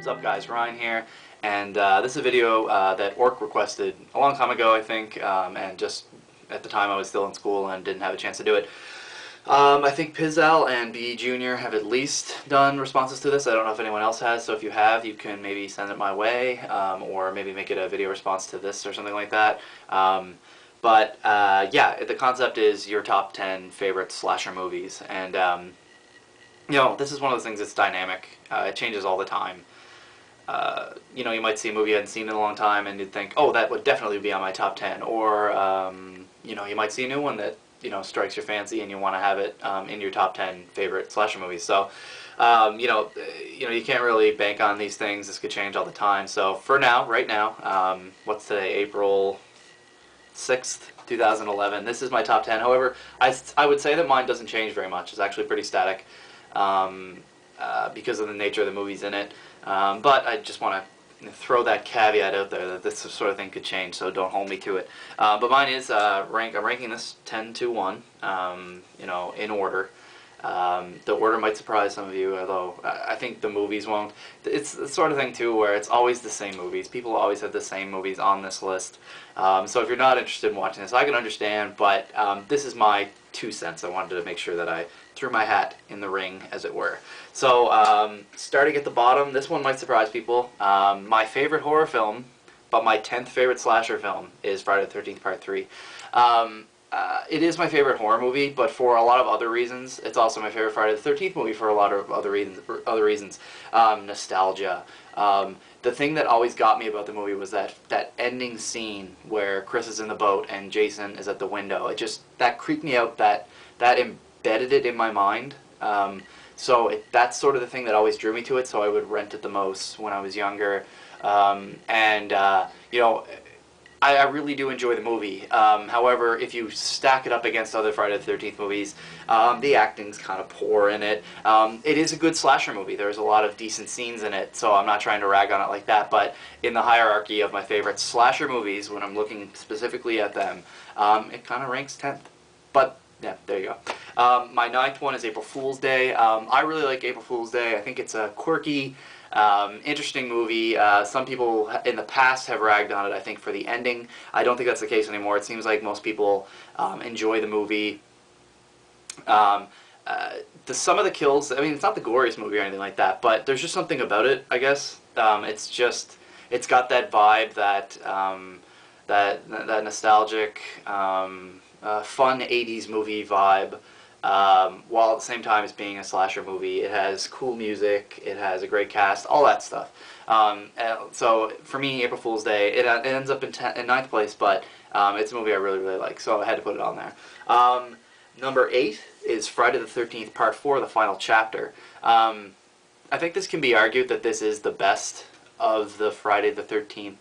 What's up guys, Ryan here, and this is a video that Orc requested a long time ago, I think, and just at the time I was still in school and didn't have a chance to do it. I think Pizowell and B Jr. have at least done responses to this. I don't know if anyone else has, so if you have, you can maybe send it my way, or maybe make it a video response to this or something like that. Yeah, the concept is your top 10 favorite slasher movies, and you know, this is one of those things that's dynamic. It changes all the time. You know, you might see a movie you hadn't seen in a long time and you'd think, oh, that would definitely be on my top 10. Or, you know, you might see a new one that, you know, strikes your fancy and you want to have it in your top 10 favorite slasher movies. So, you know, you can't really bank on these things. This could change all the time. So for now, right now, what's today, April 6th, 2011, this is my top 10. However, I would say that mine doesn't change very much. It's actually pretty static because of the nature of the movies in it. But I just want to throw that caveat out there that this sort of thing could change, so don't hold me to it. But mine is I'm ranking this 10 to 1, you know, in order. The order might surprise some of you, although I think the movies won't. It's the sort of thing too where it's always the same movies. People always have the same movies on this list. So if you're not interested in watching this, I can understand, but this is my 2 cents. I wanted to make sure that I threw my hat in the ring, as it were. So starting at the bottom, this one might surprise people. My favorite horror film, but my 10th favorite slasher film, is Friday the 13th Part 3. It is my favorite horror movie, but for a lot of other reasons. It's also my favorite Friday the 13th movie for a lot of other reasons. Nostalgia. The thing that always got me about the movie was that ending scene where Chris is in the boat and Jason is at the window. That creeped me out. That embedded it in my mind. So that's sort of the thing that always drew me to it. So I would rent it the most when I was younger. You know, I really do enjoy the movie. However, if you stack it up against other Friday the 13th movies, the acting's kind of poor in it. It is a good slasher movie. There's a lot of decent scenes in it, so I'm not trying to rag on it like that. But in the hierarchy of my favorite slasher movies, when I'm looking specifically at them, it kind of ranks 10th. But yeah, there you go. My 9th one is April Fool's Day. I really like April Fool's Day. I think it's a quirky, interesting movie. Some people in the past have ragged on it, I think, for the ending. I don't think that's the case anymore. It seems like most people enjoy the movie. Some of the kills, I mean, it's not the goriest movie or anything like that, but there's just something about it, I guess. It's got that vibe, that nostalgic, fun 80s movie vibe. While at the same time as being a slasher movie. It has cool music, it has a great cast, all that stuff. So for me, April Fool's Day, it ends up in 9th place, but it's a movie I really, really like, so I had to put it on there. Number 8 is Friday the 13th Part 4, The Final Chapter. I think this can be argued that this is the best of the Friday the 13th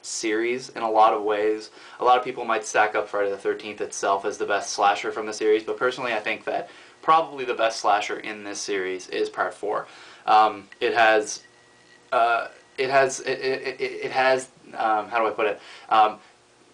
series in a lot of ways. A lot of people might stack up Friday the 13th itself as the best slasher from the series, but personally I think that probably the best slasher in this series is Part 4. It has how do I put it?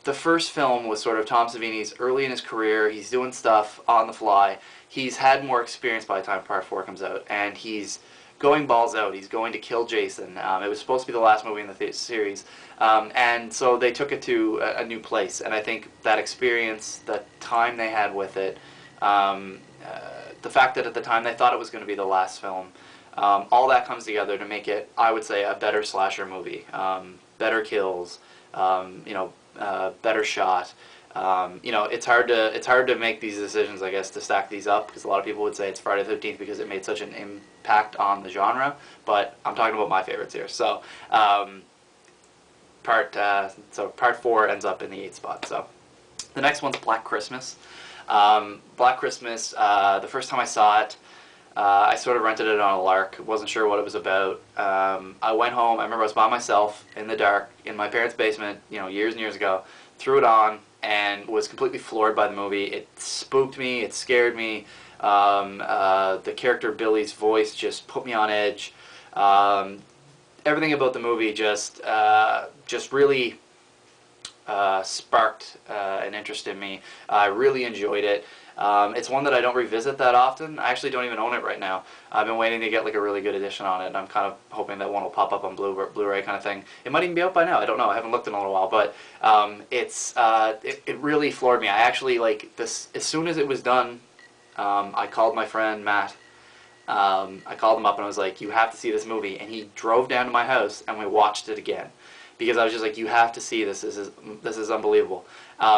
The first film was sort of Tom Savini's early in his career. He's doing stuff on the fly. He's had more experience by the time Part 4 comes out, and he's going balls out. He's going to kill Jason. It was supposed to be the last movie in the series, and so they took it to a new place. And I think that experience, the time they had with it, the fact that at the time they thought it was going to be the last film, all that comes together to make it, I would say, a better slasher movie. Better kills, you know, better shot. You know, it's hard to make these decisions, I guess, to stack these up, because a lot of people would say it's Friday the 13th because it made such an impact on the genre, but I'm talking about my favorites here. So Part 4 ends up in the 8th spot. So the next one's Black Christmas. Black Christmas, the first time I saw it, I sort of rented it on a lark. Wasn't sure what it was about. I went home. I remember I was by myself in the dark in my parents' basement, you know, years and years ago. Threw it on and was completely floored by the movie. It spooked me. It scared me. The character Billy's voice just put me on edge. Everything about the movie just really sparked an interest in me. I really enjoyed it. It's one that I don't revisit that often. I actually don't even own it right now. I've been waiting to get like a really good edition on it, and I'm kind of hoping that one will pop up on Blu-ray kind of thing. It might even be out by now. I don't know. I haven't looked in a little while, but it really floored me. I actually, like, this as soon as it was done. I called my friend Matt. I called him up and I was like, "You have to see this movie," and he drove down to my house and we watched it again. Because I was just like, you have to see this. This is unbelievable.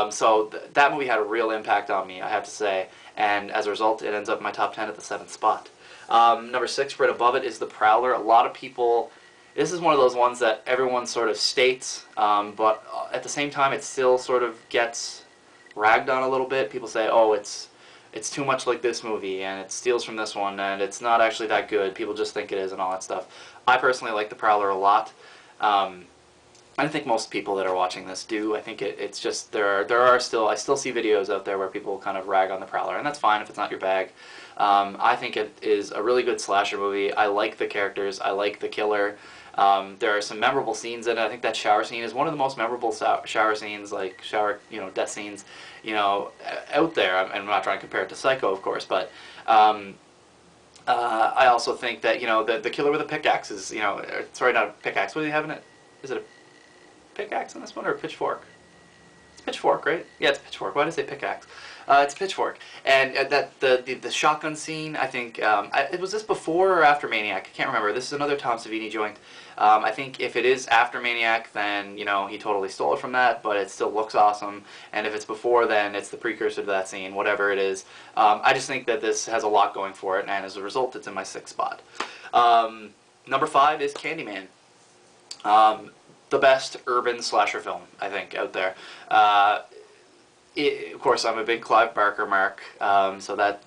So that movie had a real impact on me, I have to say. And as a result, it ends up in my top 10 at the 7th spot. Number 6, right above it, is The Prowler. A lot of people... This is one of those ones that everyone sort of states, but at the same time, it still sort of gets ragged on a little bit. People say, oh, it's too much like this movie, and it steals from this one, and it's not actually that good. People just think it is, and all that stuff. I personally like The Prowler a lot. I think most people that are watching this do. I think it's just I still see videos out there where people kind of rag on The Prowler, and that's fine if it's not your bag. I think it is a really good slasher movie. I like the characters. I like the killer. There are some memorable scenes in it. I think that shower scene is one of the most memorable shower scenes, like death scenes, out there. I'm not trying to compare it to Psycho, of course, but I also think that the killer with a pickaxe is sorry, not a pickaxe. What do you have in it? Is it a pickaxe in this one or a pitchfork? It's pitchfork, right? Yeah, it's pitchfork. Why did I say pickaxe? It's pitchfork. And that the shotgun scene, I think, was this before or after Maniac? I can't remember. This is another Tom Savini joint. I think if it is after Maniac, then he totally stole it from that, but it still looks awesome. And if it's before, then it's the precursor to that scene, whatever it is. I just think that this has a lot going for it, and as a result, it's in my 6th spot. Number 5 is Candyman. The best urban slasher film, I think, out there. Of course, I'm a big Clive Barker mark, so that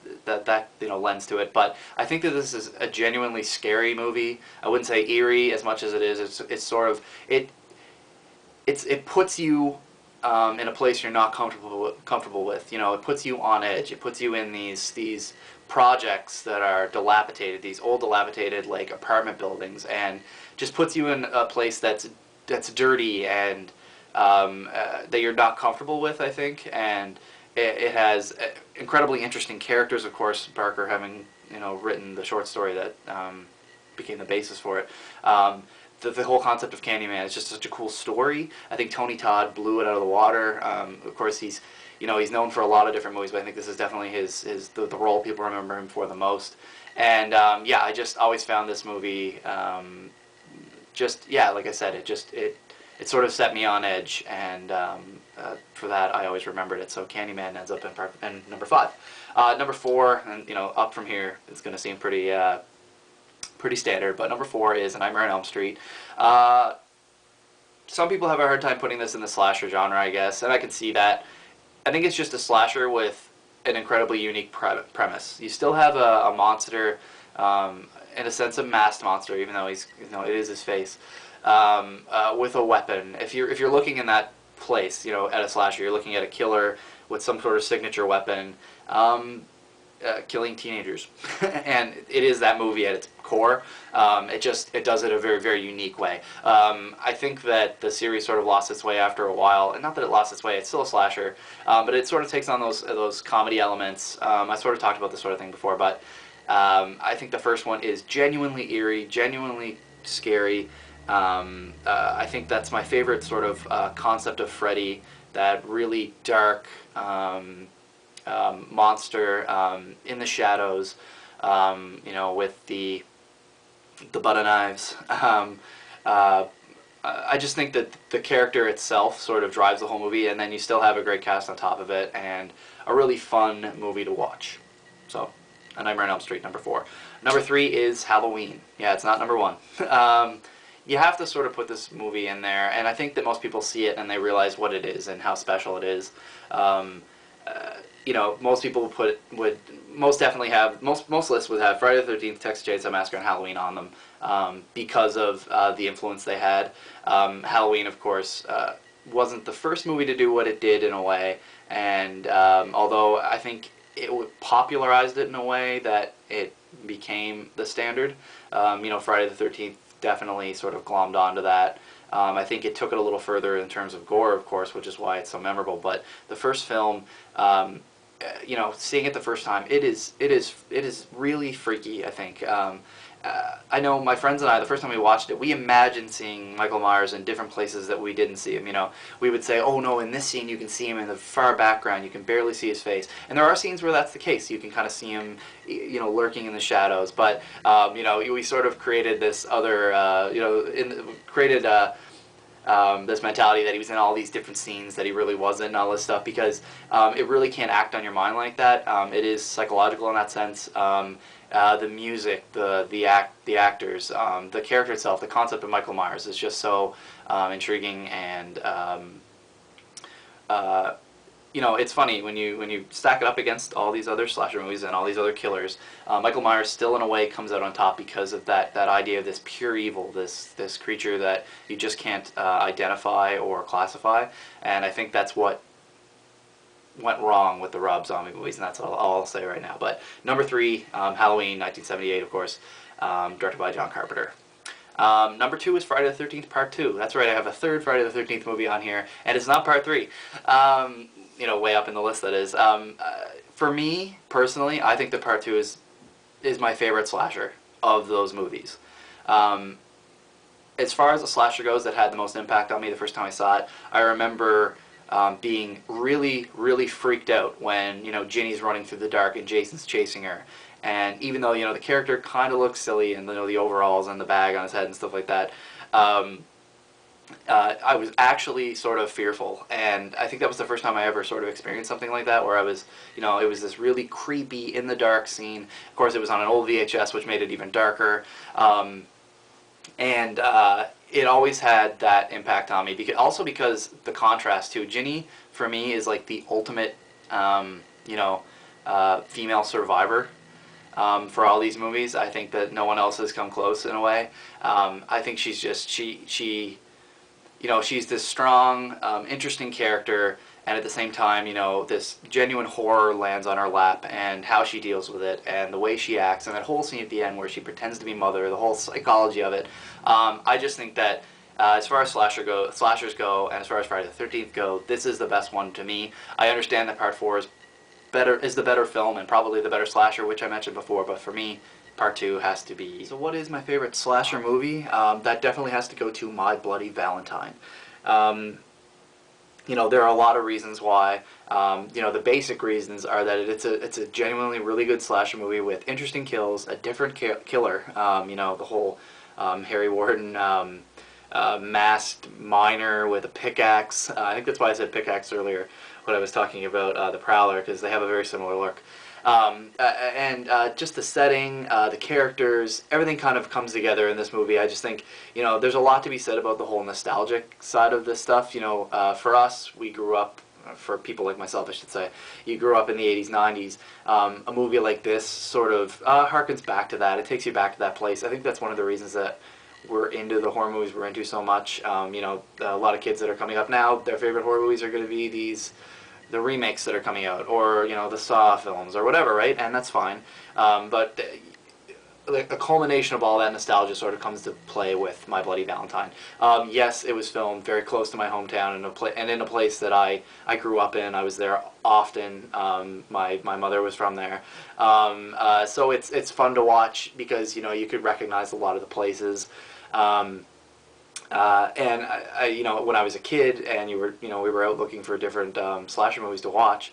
lends to it. But I think that this is a genuinely scary movie. I wouldn't say eerie as much as it is. It's sort of it puts you in a place you're not comfortable with. It puts you on edge. It puts you in these projects that are dilapidated, these old dilapidated like apartment buildings, and just puts you in a place that's dirty and that you're not comfortable with, I think. And it has incredibly interesting characters, of course, Barker having written the short story that became the basis for it. The whole concept of Candyman is just such a cool story. I think Tony Todd blew it out of the water. Of course, he's known for a lot of different movies, but I think this is definitely the role people remember him for the most. And yeah, I just always found this movie like I said, it sort of set me on edge, and for that I always remembered it. So Candyman ends up in number 5. Number 4, and up from here, it's going to seem pretty standard, but number 4 is A Nightmare on Elm Street. Some people have a hard time putting this in the slasher genre, I guess, and I can see that. I think it's just a slasher with an incredibly unique premise. You still have a monster, in a sense, a masked monster, even though it is his face, with a weapon. If you're looking in that place, at a slasher, you're looking at a killer with some sort of signature weapon, killing teenagers, and it is that movie at its core. It does it a very, very unique way. I think that the series sort of lost its way after a while, and not that it lost its way, it's still a slasher, but it sort of takes on those comedy elements. I sort of talked about this sort of thing before, but I think the first one is genuinely eerie, genuinely scary. I think that's my favorite sort of concept of Freddy, that really dark monster in the shadows, with the butter knives. I just think that the character itself sort of drives the whole movie, and then you still have a great cast on top of it, and a really fun movie to watch. So, A Nightmare on Elm Street, number 4. Number 3 is Halloween. Yeah, it's not number 1. You have to sort of put this movie in there, and I think that most people see it and they realize what it is and how special it is. Most people would most definitely have, most lists would have Friday the 13th, Texas Chainsaw Massacre, and Halloween on them, because of the influence they had. Halloween, of course, wasn't the first movie to do what it did in a way, and although I think it popularized it in a way that it became the standard. Friday the 13th definitely sort of glommed onto that. I think it took it a little further in terms of gore, of course, which is why it's so memorable. But the first film, you know, seeing it the first time, it is really freaky, I think. I know my friends and I, the first time we watched it, we imagined seeing Michael Myers in different places that we didn't see him. You know, we would say, oh no, in this scene you can see him in the far background, you can barely see his face. And there are scenes where that's the case. You can kind of see him, you know, lurking in the shadows. But, you know, we sort of created this other, you know, created this mentality that he was in all these different scenes that he really wasn't, and all this stuff, because it really can't act on your mind like that. It is psychological in that sense. The music, the actors, the character itself, the concept of Michael Myers is just so intriguing, and you know, it's funny when you stack it up against all these other slasher movies and all these other killers. Michael Myers still, in a way, comes out on top because of that idea of this pure evil, this creature that you just can't identify or classify, and I think that's what went wrong with the Rob Zombie movies, and that's all I'll say right now. But number 3, Halloween, 1978, of course, directed by John Carpenter. Number 2 is Friday the 13th Part 2. That's right, I have a third Friday the 13th movie on here, and it's not Part 3. You know, way up in the list, that is. For me, personally, I think that Part 2 is my favorite slasher of those movies. As far as the slasher goes that had the most impact on me the first time I saw it, I remember being really, really freaked out when, you know, Ginny's running through the dark and Jason's chasing her. And even though, you know, the character kind of looks silly, and, you know, the overalls and the bag on his head and stuff like that, I was actually sort of fearful. And I think that was the first time I ever sort of experienced something like that, where I was, you know, it was this really creepy, in the dark scene. Of course, it was on an old VHS, which made it even darker. It always had that impact on me, also because the contrast too. Ginny, for me, is like the ultimate, you know, female survivor for all these movies. I think that no one else has come close, in a way. I think she's just, she, you know, she's this strong, interesting character, and at the same time, you know, this genuine horror lands on her lap, and how she deals with it, and the way she acts, and that whole scene at the end where she pretends to be Mother, the whole psychology of it. I just think that as far as slashers go, and as far as Friday the 13th go, this is the best one to me. I understand that Part 4 is the better film, and probably the better slasher, which I mentioned before, but for me, Part 2 has to be. So what is my favorite slasher movie? That definitely has to go to My Bloody Valentine. You know, there are a lot of reasons why. You know, the basic reasons are that it's a genuinely really good slasher movie with interesting kills, a different killer. You know, the whole Harry Warden masked miner with a pickaxe. I think that's why I said pickaxe earlier when I was talking about the Prowler, because they have a very similar look. Just the setting, the characters, everything kind of comes together in this movie. I just think, you know, there's a lot to be said about the whole nostalgic side of this stuff. You know, for us, we grew up, for people like myself, I should say, you grew up in the 80s, 90s. A movie like this sort of harkens back to that. It takes you back to that place. I think that's one of the reasons that we're into the horror movies we're into so much. You know, a lot of kids that are coming up now, their favorite horror movies are going to be the remakes that are coming out, or, you know, the Saw films, or whatever, right? And that's fine. But a culmination of all that nostalgia sort of comes to play with My Bloody Valentine. Yes, it was filmed very close to my hometown, and in a place that I grew up in. I was there often. My mother was from there. So it's fun to watch because, you know, you could recognize a lot of the places. And you know, when I was a kid, and we were out looking for different slasher movies to watch,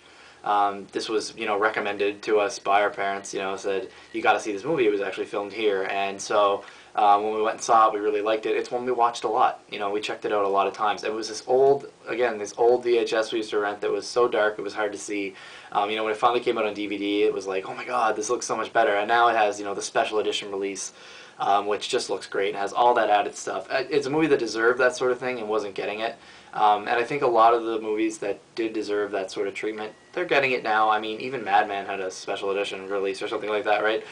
this was, you know, recommended to us by our parents. You know, said, you got to see this movie. It was actually filmed here, and so when we went and saw it, we really liked it. It's one we watched a lot. You know, we checked it out a lot of times. It was this old VHS we used to rent that was so dark it was hard to see. You know, when it finally came out on DVD, it was like, oh my God, this looks so much better. And now it has, you know, the special edition release. Which just looks great and has all that added stuff. It's a movie that deserved that sort of thing and wasn't getting it. And I think a lot of the movies that did deserve that sort of treatment, they're getting it now. I mean, even Mad Men had a special edition release or something like that, right?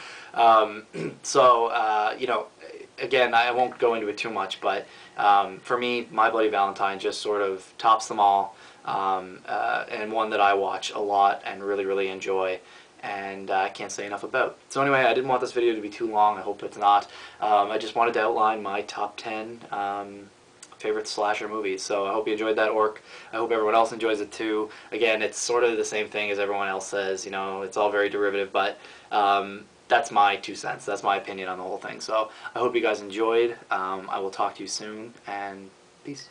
You know, again, I won't go into it too much, but for me, My Bloody Valentine just sort of tops them all, and one that I watch a lot and really, really enjoy. And I can't say enough about. So anyway, I didn't want this video to be too long. I hope it's not. I just wanted to outline my top 10 favorite slasher movies. So I hope you enjoyed that, Orc. I hope everyone else enjoys it too. Again, it's sort of the same thing as everyone else says. You know, it's all very derivative, but that's my 2 cents. That's my opinion on the whole thing. So I hope you guys enjoyed. I will talk to you soon, and peace.